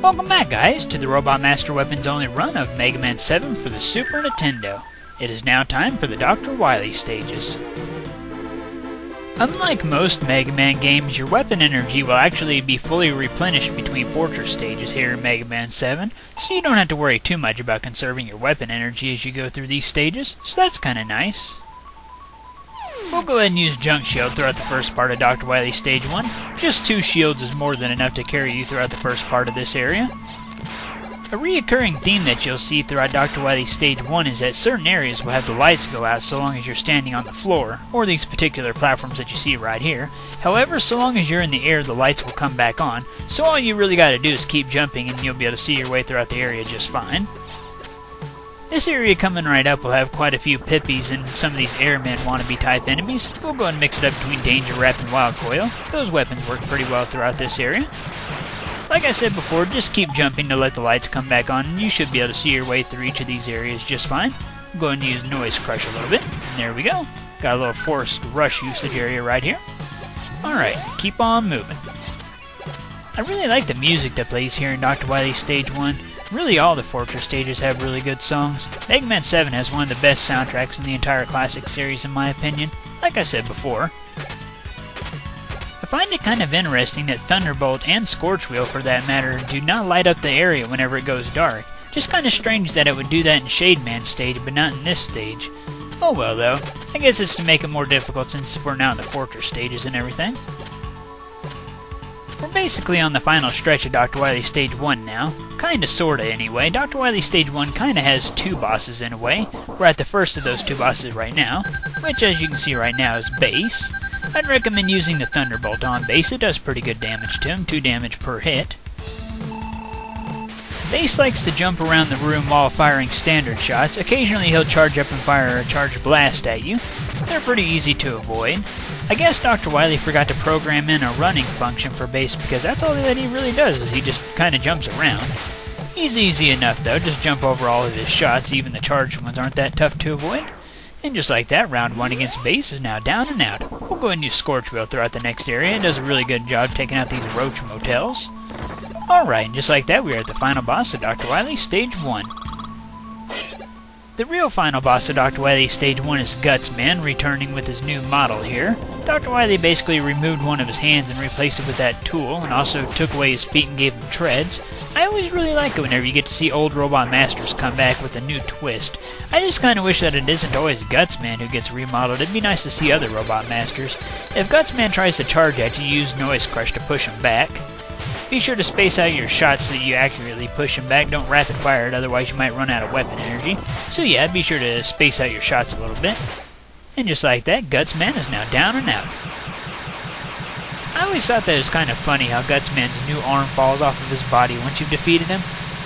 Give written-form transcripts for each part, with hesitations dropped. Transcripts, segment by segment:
Welcome back, guys, to the Robot Master Weapons only run of Mega Man 7 for the Super Nintendo. It is now time for the Dr. Wily stages. Unlike most Mega Man games, your weapon energy will actually be fully replenished between fortress stages here in Mega Man 7, so you don't have to worry too much about conserving your weapon energy as you go through these stages, so that's kinda nice. We'll go ahead and use Junk Shield throughout the first part of Dr. Wily Stage 1. Just 2 shields is more than enough to carry you throughout the first part of this area. A reoccurring theme that you'll see throughout Dr. Wily Stage 1 is that certain areas will have the lights go out so long as you're standing on the floor, or these particular platforms that you see right here. However, so long as you're in the air, the lights will come back on, so all you really gotta do is keep jumping and you'll be able to see your way throughout the area just fine. This area coming right up will have quite a few Pippies and some of these Airmen wannabe type enemies. We'll go ahead and mix it up between Danger Wrap and Wild Coil. Those weapons work pretty well throughout this area. Like I said before, just keep jumping to let the lights come back on, and you should be able to see your way through each of these areas just fine. Go ahead and use Noise Crush a little bit. And there we go. Got a little forced rush usage area right here. Alright, keep on moving. I really like the music that plays here in Dr. Wily Stage 1. Really all the Fortress stages have really good songs. Mega Man 7 has one of the best soundtracks in the entire classic series in my opinion, like I said before. I find it kind of interesting that Thunderbolt and Scorch Wheel, for that matter, do not light up the area whenever it goes dark. Just kind of strange that it would do that in Shade Man stage, but not in this stage. Oh well though, I guess it's to make it more difficult since we're now in the Fortress stages and everything. We're basically on the final stretch of Dr. Wily Stage 1 now. Kinda sorta anyway. Dr. Wily Stage 1 kinda has 2 bosses in a way. We're at the first of those 2 bosses right now, which as you can see right now is Bass. I'd recommend using the Thunderbolt on Bass. It does pretty good damage to him, 2 damage per hit. Bass likes to jump around the room while firing standard shots. Occasionally he'll charge up and fire a charge blast at you. They're pretty easy to avoid. I guess Dr. Wily forgot to program in a running function for Bass because that's all that he really does, is he just kinda jumps around. He's easy enough though, just jump over all of his shots, even the charged ones aren't that tough to avoid. And just like that, round 1 against Bass is now down and out. We'll go ahead and use Scorch Wheel throughout the next area. It does a really good job taking out these roach motels. Alright, and just like that, we are at the final boss of Dr. Wily Stage 1. The real final boss of Dr. Wily Stage 1 is Gutsman, returning with his new model here. Dr. Wily basically removed one of his hands and replaced it with that tool, and also took away his feet and gave him treads. I always really like it whenever you get to see old Robot Masters come back with a new twist. I just kinda wish that it isn't always Gutsman who gets remodeled. It'd be nice to see other Robot Masters. If Gutsman tries to charge at you, use Noise Crush to push him back. Be sure to space out your shots so that you accurately push him back. Don't rapid fire it, otherwise you might run out of weapon energy. So yeah, be sure to space out your shots a little bit. And just like that, Gutsman is now down and out. I always thought that it was kind of funny how Gutsman's new arm falls off of his body once you've defeated him.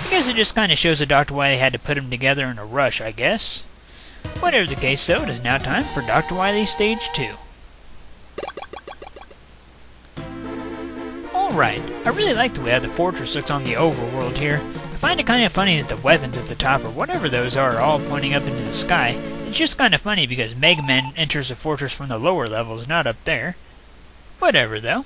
I guess it just kind of shows that Dr. Wily had to put them together in a rush, I guess. Whatever the case though, it is now time for Dr. Wily Stage 2. Alright, I really like the way how the fortress looks on the overworld here. I find it kind of funny that the weapons at the top, or whatever those are all pointing up into the sky. It's just kind of funny because Mega Man enters the fortress from the lower levels, not up there. Whatever though.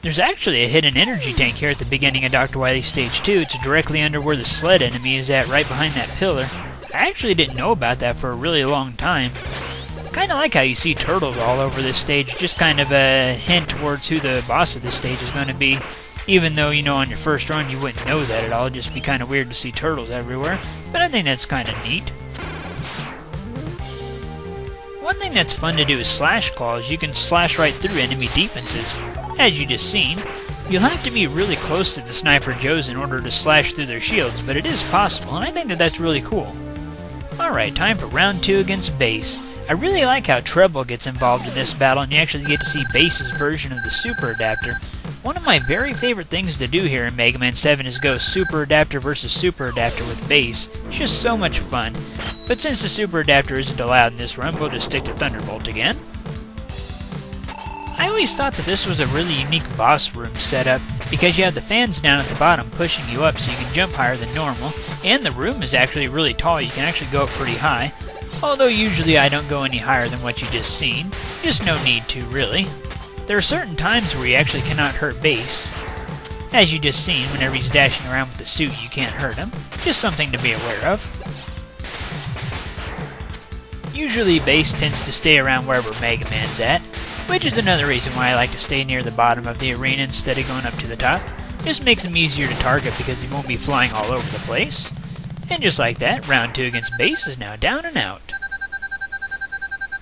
There's actually a hidden energy tank here at the beginning of Dr. Wily Stage 2. It's directly under where the sled enemy is at, right behind that pillar. I actually didn't know about that for a really long time. Kinda like how you see turtles all over this stage, just kind of a hint towards who the boss of this stage is going to be. Even though, you know, on your first run you wouldn't know that at all, it'd just be kinda weird to see turtles everywhere. But I think that's kinda neat. One thing that's fun to do is slash claws. You can slash right through enemy defenses, as you just seen. You'll have to be really close to the Sniper Joes in order to slash through their shields, but it is possible, and I think that that's really cool. Alright, time for round 2 against Bass. I really like how Treble gets involved in this battle, and you actually get to see Bass's version of the Super Adapter. One of my very favorite things to do here in Mega Man 7 is go Super Adapter versus Super Adapter with Bass. It's just so much fun. But since the Super Adapter isn't allowed in this run, we'll just stick to Thunderbolt again. I always thought that this was a really unique boss room setup, because you have the fans down at the bottom pushing you up so you can jump higher than normal, and the room is actually really tall. You can actually go up pretty high. Although usually I don't go any higher than what you just seen. Just no need to, really. There are certain times where you actually cannot hurt Bass. As you just seen, whenever he's dashing around with the suit, you can't hurt him. Just something to be aware of. Usually Base tends to stay around wherever Mega Man's at, which is another reason why I like to stay near the bottom of the arena instead of going up to the top. Just makes him easier to target because he won't be flying all over the place. And just like that, round 2 against Base is now down and out.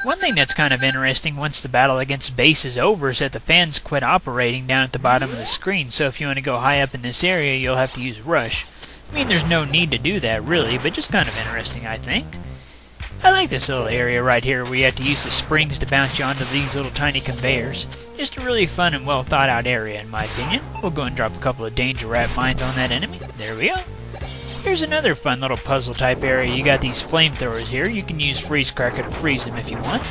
One thing that's kind of interesting once the battle against Base is over is that the fans quit operating down at the bottom of the screen, so if you want to go high up in this area, you'll have to use Rush. I mean, there's no need to do that really, but just kind of interesting, I think. I like this little area right here where you have to use the springs to bounce you onto these little tiny conveyors. Just a really fun and well thought out area in my opinion. We'll go and drop a couple of Danger Rat mines on that enemy. There we go. Here's another fun little puzzle type area. You got these flamethrowers here. You can use Freeze Cracker to freeze them if you want.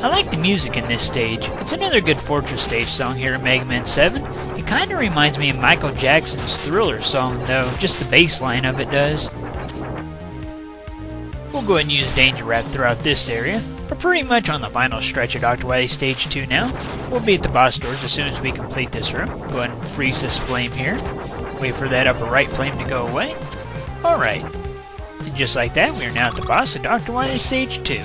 I like the music in this stage. It's another good Fortress stage song here in Mega Man 7. It kind of reminds me of Michael Jackson's Thriller song though, just the bass line of it does. We'll go ahead and use Danger Rat throughout this area. We're pretty much on the final stretch of Dr. Wily Stage 2 now. We'll be at the boss doors as soon as we complete this room. Go ahead and freeze this flame here. Wait for that upper right flame to go away. Alright. And just like that, we are now at the boss of Dr. Wily Stage 2.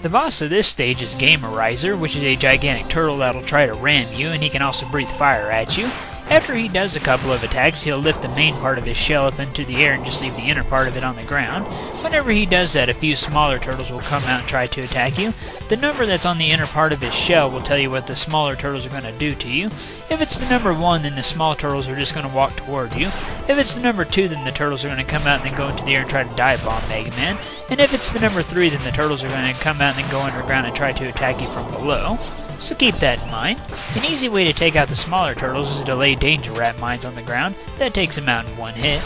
The boss of this stage is Gamerizer, which is a gigantic turtle that'll try to ram you, and he can also breathe fire at you. After he does a couple of attacks, he'll lift the main part of his shell up into the air and just leave the inner part of it on the ground. Whenever he does that, a few smaller turtles will come out and try to attack you. The number that's on the inner part of his shell will tell you what the smaller turtles are going to do to you. If it's the number 1, then the small turtles are just going to walk toward you. If it's the number 2, then the turtles are going to come out and then go into the air and try to dive bomb Mega Man. And if it's the number 3, then the turtles are going to come out and then go underground and try to attack you from below. So keep that in mind. An easy way to take out the smaller turtles is to lay Danger Rat mines on the ground. That takes them out in one hit.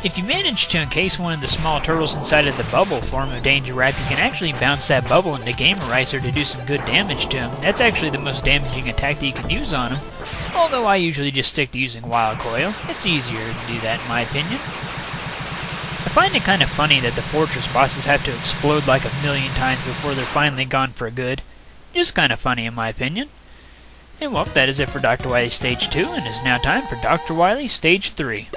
If you manage to encase one of the small turtles inside of the bubble form of Danger Rat, you can actually bounce that bubble into Gamerizer to do some good damage to him. That's actually the most damaging attack that you can use on him. Although I usually just stick to using Wild Coil. It's easier to do that in my opinion. I find it kind of funny that the Fortress bosses have to explode like a million times before they're finally gone for good. Just kind of funny in my opinion. And well, that is it for Dr. Wily Stage 2, and it's now time for Dr. Wily Stage 3.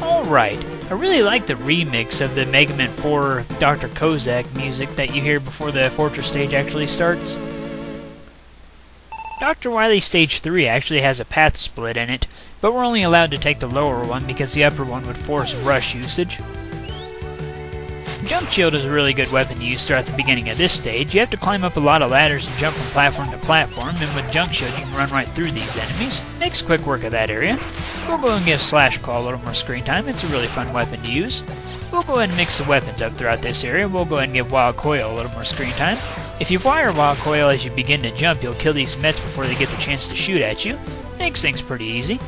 Alright, I really like the remix of the Mega Man 4 Dr. Kozak music that you hear before the Fortress stage actually starts. Dr. Wily Stage 3 actually has a path split in it, but we're only allowed to take the lower one because the upper one would force rush usage. Jump Shield is a really good weapon to use throughout the beginning of this stage. You have to climb up a lot of ladders and jump from platform to platform, and with Jump Shield you can run right through these enemies. Makes quick work of that area. We'll go and give Slash Claw a little more screen time. It's a really fun weapon to use. We'll go ahead and mix the weapons up throughout this area. We'll go ahead and give Wild Coil a little more screen time. If you fire Wild Coil as you begin to jump, you'll kill these Mets before they get the chance to shoot at you. Makes things pretty easy.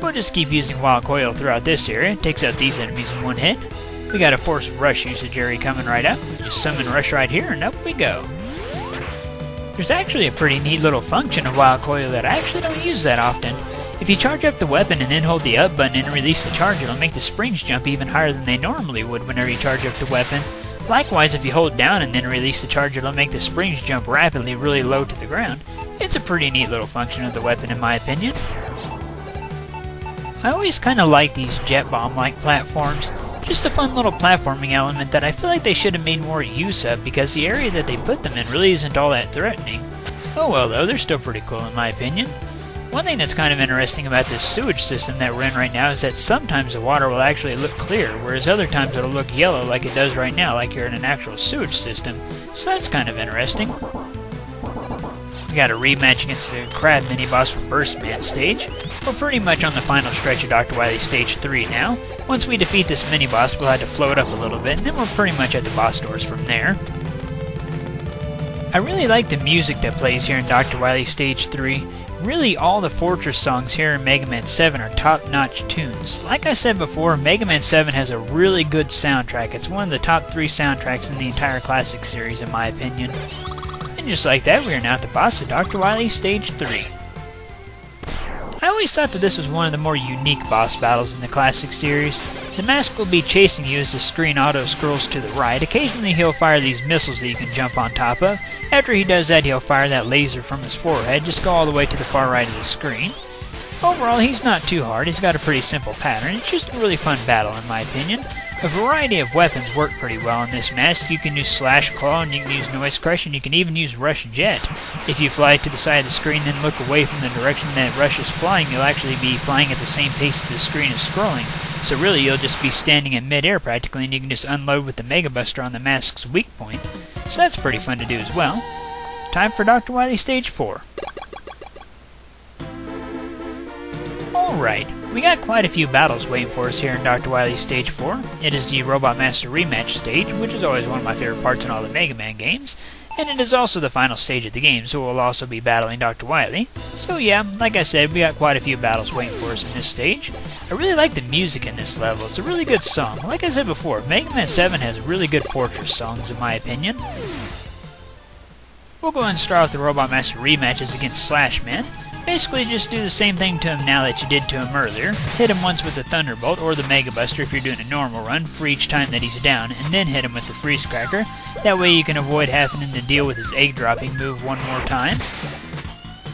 We'll just keep using Wild Coil throughout this area. Takes out these enemies in one hit. We got a Force Rush usage area coming right up. Just summon Rush right here and up we go. There's actually a pretty neat little function of Wild Coil that I actually don't use that often. If you charge up the weapon and then hold the up button and release the charge, it'll make the springs jump even higher than they normally would whenever you charge up the weapon. Likewise, if you hold down and then release the charge, it'll make the springs jump rapidly really low to the ground. It's a pretty neat little function of the weapon in my opinion. I always kind of like these jet bomb-like platforms. Just a fun little platforming element that I feel like they should have made more use of because the area that they put them in really isn't all that threatening. Oh well though, they're still pretty cool in my opinion. One thing that's kind of interesting about this sewage system that we're in right now is that sometimes the water will actually look clear, whereas other times it'll look yellow like it does right now, like you're in an actual sewage system. So that's kind of interesting. We got a rematch against the Crab mini-boss from Burst Man stage. We're pretty much on the final stretch of Dr. Wily Stage 3 now. Once we defeat this mini-boss, we'll have to float up a little bit, and then we're pretty much at the boss doors from there. I really like the music that plays here in Dr. Wily Stage 3. Really, all the Fortress songs here in Mega Man 7 are top-notch tunes. Like I said before, Mega Man 7 has a really good soundtrack. It's one of the top 3 soundtracks in the entire classic series, in my opinion. And just like that, we are now at the boss of Dr. Wily Stage 3. I always thought that this was one of the more unique boss battles in the classic series. The mask will be chasing you as the screen auto-scrolls to the right. Occasionally he'll fire these missiles that you can jump on top of. After he does that, he'll fire that laser from his forehead. Just go all the way to the far right of the screen. Overall, he's not too hard. He's got a pretty simple pattern. It's just a really fun battle, in my opinion. A variety of weapons work pretty well on this mask. You can use Slash Claw, and you can use Noise Crush, and you can even use Rush Jet. If you fly to the side of the screen, then look away from the direction that Rush is flying, you'll actually be flying at the same pace that the screen is scrolling. So really, you'll just be standing in mid-air practically, and you can just unload with the Mega Buster on the mask's weak point. So that's pretty fun to do as well. Time for Dr. Wily Stage 4. Alright, we got quite a few battles waiting for us here in Dr. Wily Stage 4. It is the Robot Master Rematch stage, which is always one of my favorite parts in all the Mega Man games. And it is also the final stage of the game, so we'll also be battling Dr. Wily. So yeah, like I said, we got quite a few battles waiting for us in this stage. I really like the music in this level. It's a really good song. Like I said before, Mega Man 7 has really good Fortress songs in my opinion. We'll go ahead and start off the Robot Master rematches against Slash Man. Basically, just do the same thing to him now that you did to him earlier. Hit him once with the Thunderbolt or the Mega Buster if you're doing a normal run for each time that he's down, and then hit him with the Freeze Cracker. That way you can avoid having to deal with his egg dropping move one more time.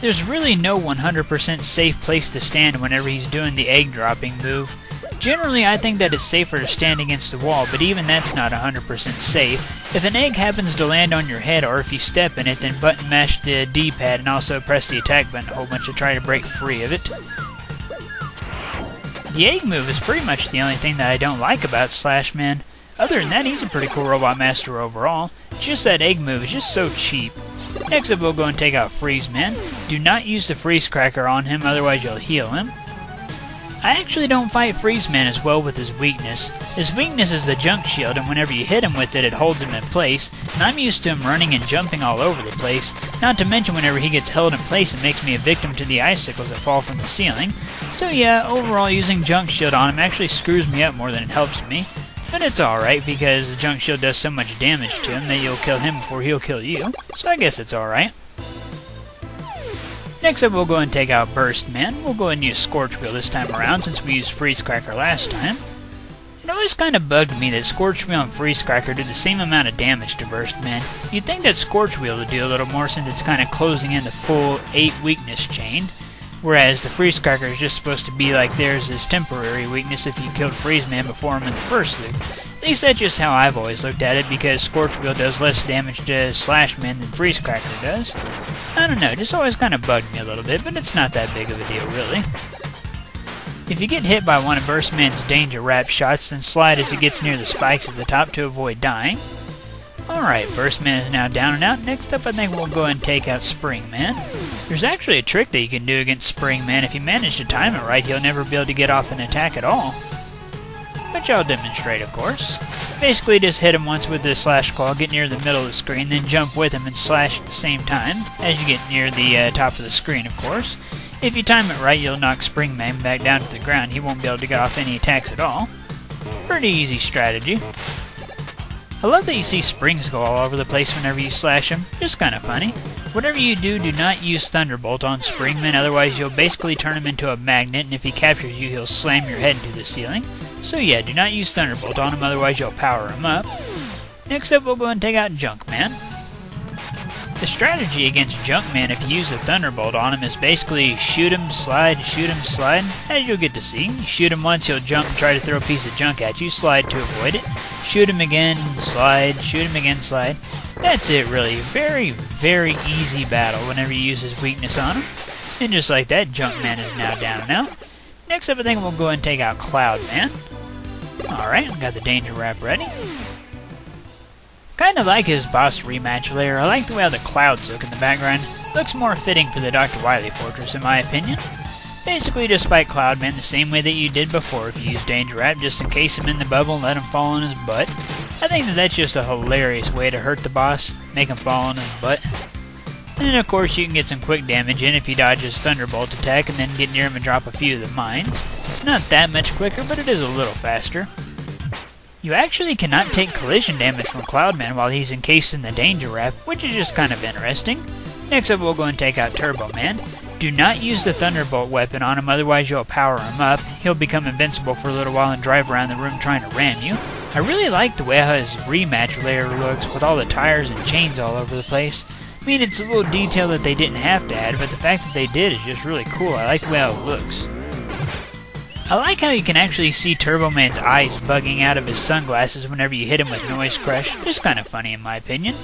There's really no 100% safe place to stand whenever he's doing the egg dropping move. Generally, I think that it's safer to stand against the wall, but even that's not 100% safe. If an egg happens to land on your head, or if you step in it, then button mash the D-pad and also press the attack button a whole bunch to try to break free of it. The egg move is pretty much the only thing that I don't like about Slash Man. Other than that, he's a pretty cool Robot Master overall. It's just that egg move is just so cheap. Next up, we'll go and take out Freeze Man. Do not use the Freeze Cracker on him, otherwise you'll heal him. I actually don't fight Freeze Man as well with his weakness. His weakness is the junk shield, and whenever you hit him with it, it holds him in place, and I'm used to him running and jumping all over the place, not to mention whenever he gets held in place it makes me a victim to the icicles that fall from the ceiling. So yeah, overall using junk shield on him actually screws me up more than it helps me. But it's alright, because the junk shield does so much damage to him that you'll kill him before he'll kill you, so I guess it's alright. Next up, we'll go and take out Burst Man. We'll go and use Scorch Wheel this time around, since we used Freeze Cracker last time. It always kind of bugged me that Scorch Wheel and Freeze Cracker do the same amount of damage to Burst Man. You'd think that Scorch Wheel would do a little more since it's kind of closing in the full 8 weakness chain, whereas the Freeze Cracker is just supposed to be like there's his temporary weakness if you killed Freeze Man before him in the first loop. At least that's just how I've always looked at it, because Scorch Wheel does less damage to Slash Man than Freeze Cracker does. I don't know, it just always kind of bugged me a little bit, but it's not that big of a deal, really. If you get hit by one of Burst Man's Danger Wrap shots, then slide as it gets near the spikes at the top to avoid dying. Alright, Burst Man is now down and out. Next up, I think we'll go and take out Spring Man. There's actually a trick that you can do against Spring Man. If you manage to time it right, he'll never be able to get off an attack at all. Which I'll demonstrate, of course. Basically, just hit him once with the Slash Claw, get near the middle of the screen, then jump with him and slash at the same time, as you get near the top of the screen, of course. If you time it right, you'll knock Spring Man back down to the ground. He won't be able to get off any attacks at all. Pretty easy strategy. I love that you see springs go all over the place whenever you slash him. Just kind of funny. Whatever you do, do not use Thunderbolt on Springman, otherwise you'll basically turn him into a magnet, and if he captures you, he'll slam your head into the ceiling. So yeah, do not use Thunderbolt on him, otherwise you'll power him up. Next up, we'll go and take out Junkman. The strategy against Junkman, if you use a Thunderbolt on him, is basically shoot him, slide, as you'll get to see. You shoot him once, he'll jump and try to throw a piece of junk at you, slide to avoid it. Shoot him again, slide, shoot him again, slide. That's it, really. Very, very easy battle whenever you use his weakness on him. And just like that, Junkman is now down and out. Next up, I think we'll go and take out Cloudman. Alright, got the Danger Wrap ready. Kinda like his boss rematch layer. I like the way how the clouds look in the background. Looks more fitting for the Dr. Wily Fortress, in my opinion. Basically, just fight Cloudman the same way that you did before if you use Danger Wrap. Just encase him in the bubble and let him fall on his butt. I think that that's just a hilarious way to hurt the boss. Make him fall on his butt. And then, of course, you can get some quick damage in if you dodge his Thunderbolt attack and then get near him and drop a few of the mines. It's not that much quicker, but it is a little faster. You actually cannot take collision damage from Cloudman while he's encased in the Danger Wrap, which is just kind of interesting. Next up, we'll go and take out Turbo Man. Do not use the Thunderbolt weapon on him, otherwise you'll power him up. He'll become invincible for a little while and drive around the room trying to ram you. I really like the way how his rematch layer looks with all the tires and chains all over the place. I mean, it's a little detail that they didn't have to add, but the fact that they did is just really cool. I like the way how it looks. I like how you can actually see Turbo Man's eyes bugging out of his sunglasses whenever you hit him with Noise Crush. Just kind of funny in my opinion.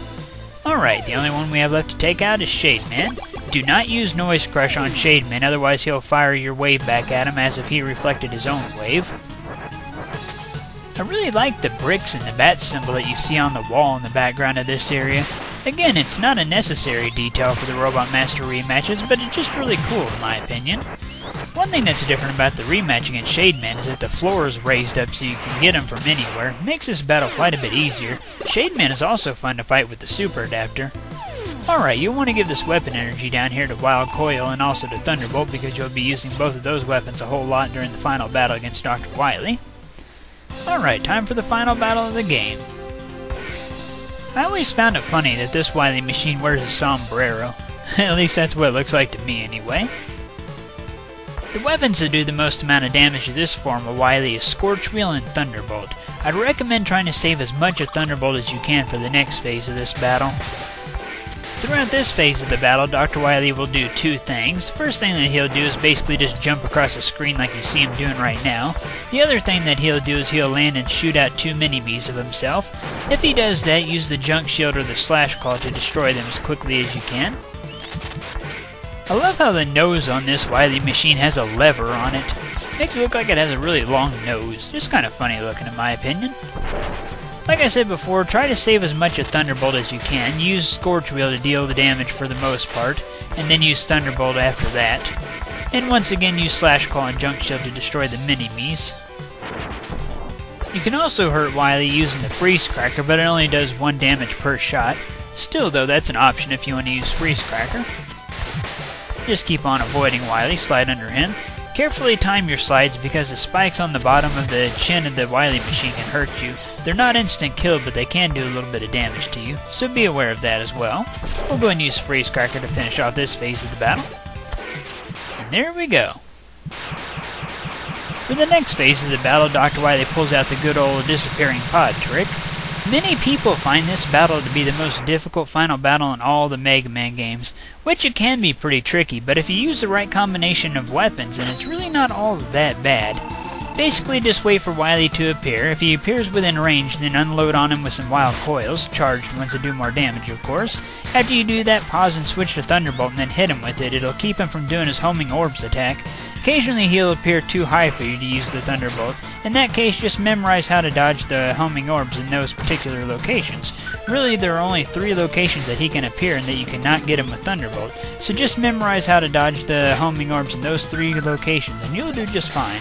Alright, the only one we have left to take out is Shade Man. Do not use Noise Crush on Shade Man, otherwise he'll fire your wave back at him as if he reflected his own wave. I really like the bricks and the bat symbol that you see on the wall in the background of this area. Again, it's not a necessary detail for the Robot Master rematches, but it's just really cool in my opinion. One thing that's different about the rematch against Shade Man is that the floor is raised up so you can get him from anywhere. It makes this battle quite a bit easier. Shade Man is also fun to fight with the Super Adapter. Alright, you'll want to give this weapon energy down here to Wild Coil and also to Thunderbolt because you'll be using both of those weapons a whole lot during the final battle against Dr. Wily. Alright, time for the final battle of the game. I always found it funny that this Wily machine wears a sombrero. At least that's what it looks like to me anyway. The weapons that do the most amount of damage to this form of Wily is Scorch Wheel and Thunderbolt. I'd recommend trying to save as much of Thunderbolt as you can for the next phase of this battle. Throughout this phase of the battle, Dr. Wily will do two things. The first thing that he'll do is basically just jump across the screen like you see him doing right now. The other thing that he'll do is he'll land and shoot out 2 mini-bees of himself. If he does that, use the Junk Shield or the Slash Claw to destroy them as quickly as you can. I love how the nose on this Wily machine has a lever on it. Makes it look like it has a really long nose. Just kind of funny looking in my opinion. Like I said before, try to save as much of Thunderbolt as you can. Use Scorch Wheel to deal the damage for the most part, and then use Thunderbolt after that. And once again use Slash Claw and Junk Shield to destroy the mini-me's. You can also hurt Wily using the Freeze Cracker, but it only does 1 damage per shot. Still though, that's an option if you want to use Freeze Cracker. Just keep on avoiding Wily, slide under him. Carefully time your slides because the spikes on the bottom of the chin of the Wily machine can hurt you. They're not instant kill, but they can do a little bit of damage to you, so be aware of that as well. We'll go ahead and use Freeze Cracker to finish off this phase of the battle. And there we go. For the next phase of the battle, Dr. Wily pulls out the good old disappearing pod trick. Many people find this battle to be the most difficult final battle in all the Mega Man games, which it can be pretty tricky, but if you use the right combination of weapons, then it's really not all that bad. Basically, just wait for Wily to appear. If he appears within range, then unload on him with some Wild Coils, charged ones that do more damage, of course. After you do that, pause and switch to Thunderbolt and then hit him with it. It'll keep him from doing his Homing Orbs attack. Occasionally he'll appear too high for you to use the Thunderbolt. In that case, just memorize how to dodge the Homing Orbs in those particular locations. Really, there are only 3 locations that he can appear and that you cannot get him with Thunderbolt. So just memorize how to dodge the Homing Orbs in those 3 locations and you'll do just fine.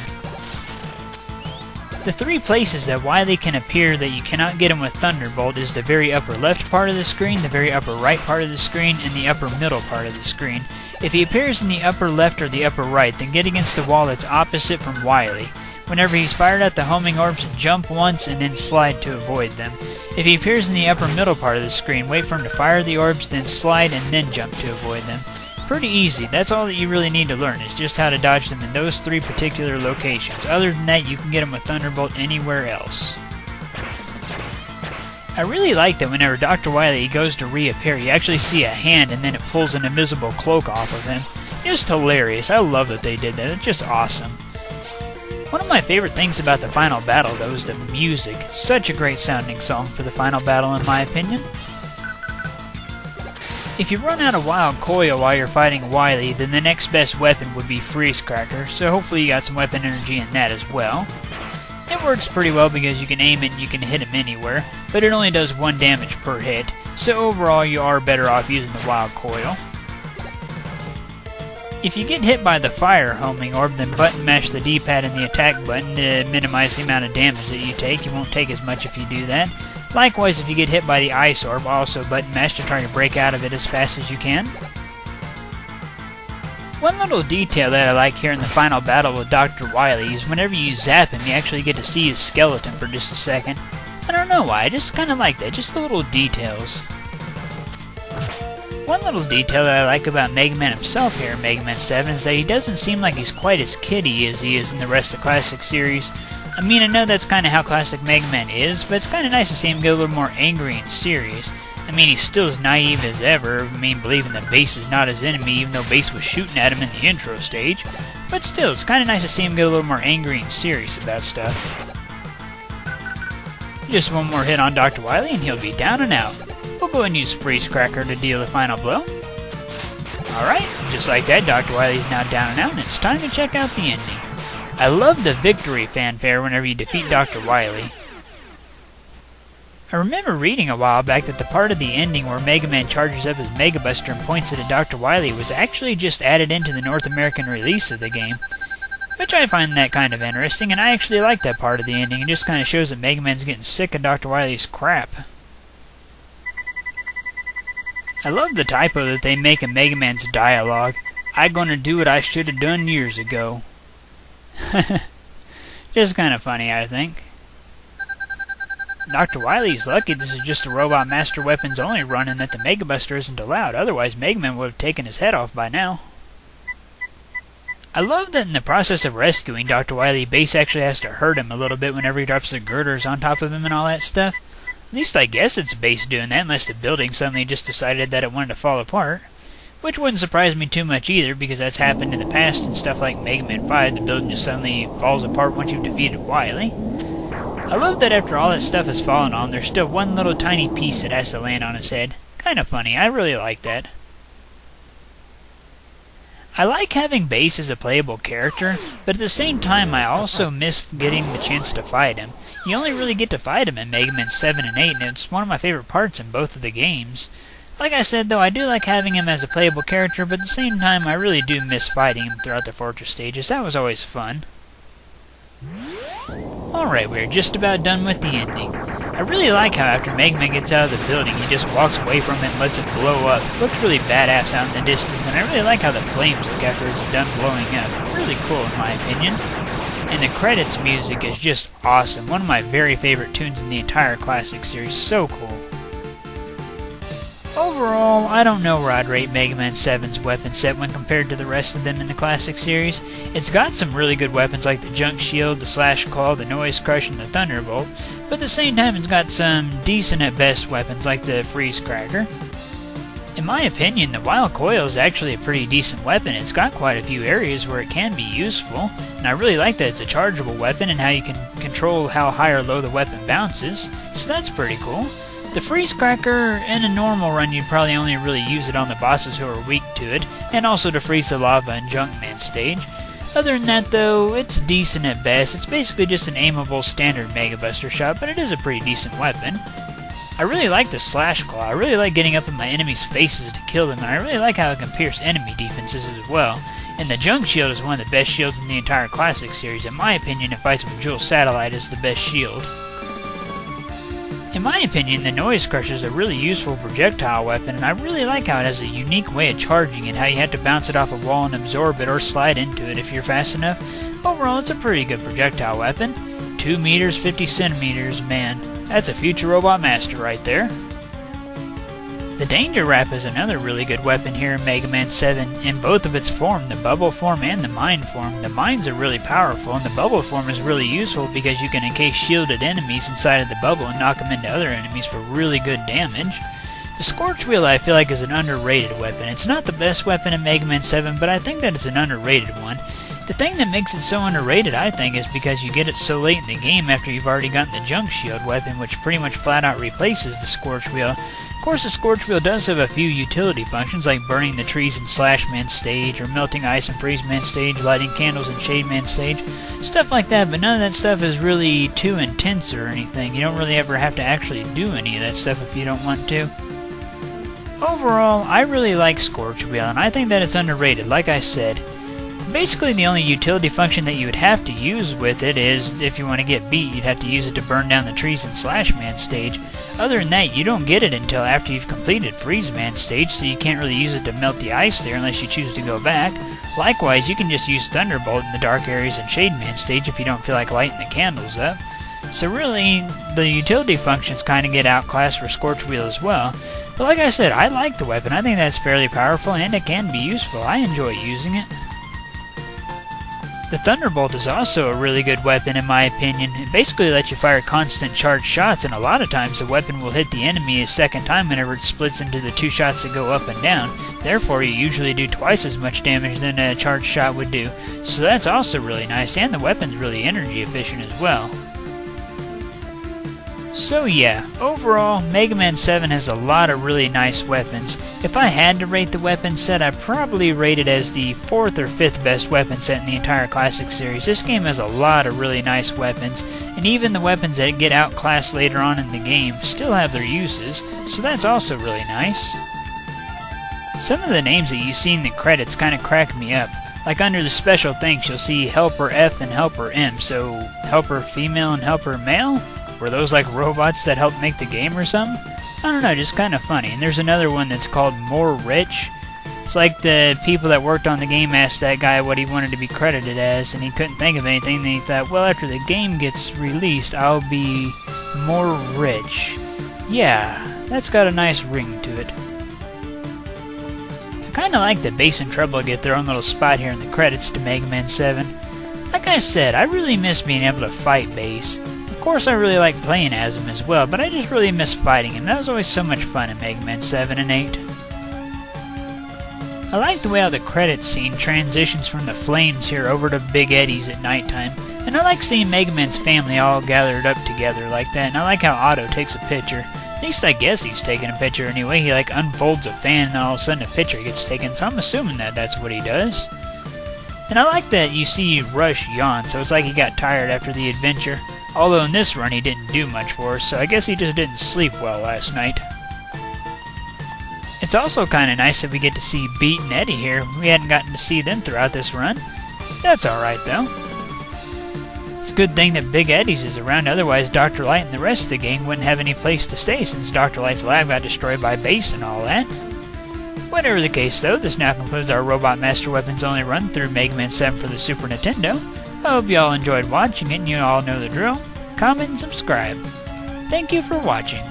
The 3 places that Wily can appear that you cannot get him with Thunderbolt is the very upper left part of the screen, the very upper right part of the screen, and the upper middle part of the screen. If he appears in the upper left or the upper right, then get against the wall that's opposite from Wily. Whenever he's fired at the Homing Orbs, jump once and then slide to avoid them. If he appears in the upper middle part of the screen, wait for him to fire the orbs, then slide and then jump to avoid them. Pretty easy. That's all that you really need to learn, is just how to dodge them in those 3 particular locations. Other than that, you can get them with Thunderbolt anywhere else. I really like that whenever Dr. Wily goes to reappear, you actually see a hand and then it pulls an invisible cloak off of him. Just hilarious. I love that they did that. It's just awesome. One of my favorite things about the final battle, though, is the music. Such a great sounding song for the final battle, in my opinion. If you run out of Wild Coil while you're fighting Wily, then the next best weapon would be Freeze Cracker, so hopefully you got some weapon energy in that as well. It works pretty well because you can aim it and you can hit him anywhere, but it only does 1 damage per hit, so overall you are better off using the Wild Coil. If you get hit by the Fire Homing Orb, then button mash the D-pad and the attack button to minimize the amount of damage that you take. You won't take as much if you do that. Likewise, if you get hit by the Ice Orb, also button mash to try to break out of it as fast as you can. One little detail that I like here in the final battle with Dr. Wily is whenever you zap him, you actually get to see his skeleton for just a second. I don't know why, I just kind of like that, just the little details. One little detail that I like about Mega Man himself here in Mega Man 7 is that he doesn't seem like he's quite as kiddie as he is in the rest of the Classic series. I mean, I know that's kind of how Classic Mega Man is, but it's kind of nice to see him get a little more angry and serious. I mean, he's still as naive as ever, believing that Bass is not his enemy, even though Bass was shooting at him in the intro stage. But still, it's kind of nice to see him get a little more angry and serious about stuff. Just one more hit on Dr. Wily and he'll be down and out. We'll go and use Freeze Cracker to deal the final blow. Alright, just like that, Dr. Wily is now down and out, and it's time to check out the ending. I love the victory fanfare whenever you defeat Dr. Wily. I remember reading a while back that the part of the ending where Mega Man charges up his Mega Buster and points it at Dr. Wily was actually just added into the North American release of the game, which I find that kind of interesting, and I actually like that part of the ending. It just kind of shows that Mega Man's getting sick of Dr. Wily's crap. I love the typo that they make in Mega Man's dialogue. "I gonna do what I should have done years ago." Just kind of funny, I think. Dr. Wily's lucky this is just a Robot Master Weapons only run and that the Mega Buster isn't allowed, otherwise Mega Man would have taken his head off by now. I love that in the process of rescuing Dr. Wily, Bass actually has to hurt him a little bit whenever he drops the girders on top of him and all that stuff. At least I guess it's Bass doing that, unless the building suddenly just decided that it wanted to fall apart. Which wouldn't surprise me too much either, because that's happened in the past in stuff like Mega Man 5, the building just suddenly falls apart once you've defeated Wily. I love that after all that stuff has fallen on, there's still one little tiny piece that has to land on his head. Kinda funny, I really like that. I like having Bass as a playable character, but at the same time I also miss getting the chance to fight him. You only really get to fight him in Mega Man 7 and 8, and it's one of my favorite parts in both of the games. Like I said though, I do like having him as a playable character, but at the same time I really do miss fighting him throughout the Fortress stages. That was always fun. Alright, we're just about done with the ending. I really like how after Mega Man gets out of the building, he just walks away from it and lets it blow up. It looks really badass out in the distance, and I really like how the flames look after it's done blowing up. Really cool in my opinion. And the credits music is just awesome. One of my very favorite tunes in the entire Classic series. So cool. Overall, I don't know where I'd rate Mega Man 7's weapon set when compared to the rest of them in the Classic series. It's got some really good weapons like the Junk Shield, the Slash Claw, the Noise Crush, and the Thunderbolt, but at the same time it's got some decent at best weapons like the Freeze Cracker. In my opinion, the Wild Coil is actually a pretty decent weapon. It's got quite a few areas where it can be useful, and I really like that it's a chargeable weapon and how you can control how high or low the weapon bounces, so that's pretty cool. The Freeze Cracker, in a normal run, you'd probably only really use it on the bosses who are weak to it, and also to freeze the lava in Junkman stage. Other than that, though, it's decent at best. It's basically just an aimable standard Mega Buster shot, but it is a pretty decent weapon. I really like the Slash Claw. I really like getting up in my enemies' faces to kill them, and I really like how it can pierce enemy defenses as well. And the Junk Shield is one of the best shields in the entire Classic series. In my opinion, it fights with Jewel Satellite as the best shield. In my opinion, the Noise Crusher is a really useful projectile weapon, and I really like how it has a unique way of charging it, how you have to bounce it off a wall and absorb it or slide into it if you're fast enough. Overall, it's a pretty good projectile weapon. 2 meters, 50 centimeters, man, that's a future Robot Master right there. The Danger Wrap is another really good weapon here in Mega Man 7, in both of its form, the bubble form and the mine form. The mines are really powerful, and the bubble form is really useful because you can encase shielded enemies inside of the bubble and knock them into other enemies for really good damage. The Scorch Wheel I feel like is an underrated weapon. It's not the best weapon in Mega Man 7, but I think that it's an underrated one. The thing that makes it so underrated, I think, is because you get it so late in the game after you've already gotten the Junk Shield weapon, which pretty much flat out replaces the Scorch Wheel. Of course, the Scorch Wheel does have a few utility functions, like burning the trees in Slash Man stage, or melting ice in Freeze Man stage, lighting candles in Shade Man stage, stuff like that, but none of that stuff is really too intense or anything. You don't really ever have to actually do any of that stuff if you don't want to. Overall, I really like Scorch Wheel, and I think that it's underrated, like I said. Basically, the only utility function that you would have to use with it is, if you want to get beat, you'd have to use it to burn down the trees in Slash Man stage. Other than that, you don't get it until after you've completed Freeze Man stage, so you can't really use it to melt the ice there unless you choose to go back. Likewise, you can just use Thunderbolt in the dark areas in Shade Man stage if you don't feel like lighting the candles up. So really, the utility functions kind of get outclassed for Scorch Wheel as well. But like I said, I like the weapon. I think that's fairly powerful and it can be useful. I enjoy using it. The Thunderbolt is also a really good weapon in my opinion. It basically lets you fire constant charged shots, and a lot of times the weapon will hit the enemy a second time whenever it splits into the 2 shots that go up and down. Therefore, you usually do twice as much damage than a charged shot would do. So that's also really nice, and the weapon's really energy efficient as well. So yeah, overall, Mega Man 7 has a lot of really nice weapons. If I had to rate the weapon set, I'd probably rate it as the 4th or 5th best weapon set in the entire Classic series. This game has a lot of really nice weapons, and even the weapons that get outclassed later on in the game still have their uses, so that's also really nice. Some of the names that you see in the credits kind of crack me up. Like under the special thanks, you'll see Helper F and Helper M, so Helper Female and Helper Male? Were those like robots that helped make the game or something? I don't know, just kind of funny. And there's another one that's called More Rich. It's like the people that worked on the game asked that guy what he wanted to be credited as, and he couldn't think of anything. Then he thought, well, after the game gets released, I'll be more rich. Yeah, that's got a nice ring to it. I kind of like that Bass and Treble get their own little spot here in the credits to Mega Man 7. Like I said, I really miss being able to fight Bass. Of course, I really like playing as him as well, but I just really miss fighting him. That was always so much fun in Mega Man 7 and 8. I like the way how the credits scene transitions from the flames here over to Big Eddie's at nighttime. And I like seeing Mega Man's family all gathered up together like that, and I like how Otto takes a picture. At least I guess he's taking a picture anyway. He like unfolds a fan and all of a sudden a picture gets taken, so I'm assuming that that's what he does. And I like that you see Rush yawn, so it's like he got tired after the adventure. Although in this run he didn't do much for us, so I guess he just didn't sleep well last night. It's also kind of nice that we get to see Beat and Eddie here. We hadn't gotten to see them throughout this run. That's alright though. It's a good thing that Big Eddie's is around, otherwise Dr. Light and the rest of the gang wouldn't have any place to stay since Dr. Light's lab got destroyed by Bass and all that. Whatever the case though, this now concludes our Robot Master Weapons only run through Mega Man 7 for the Super Nintendo. I hope you all enjoyed watching it and you all know the drill. Comment and subscribe. Thank you for watching.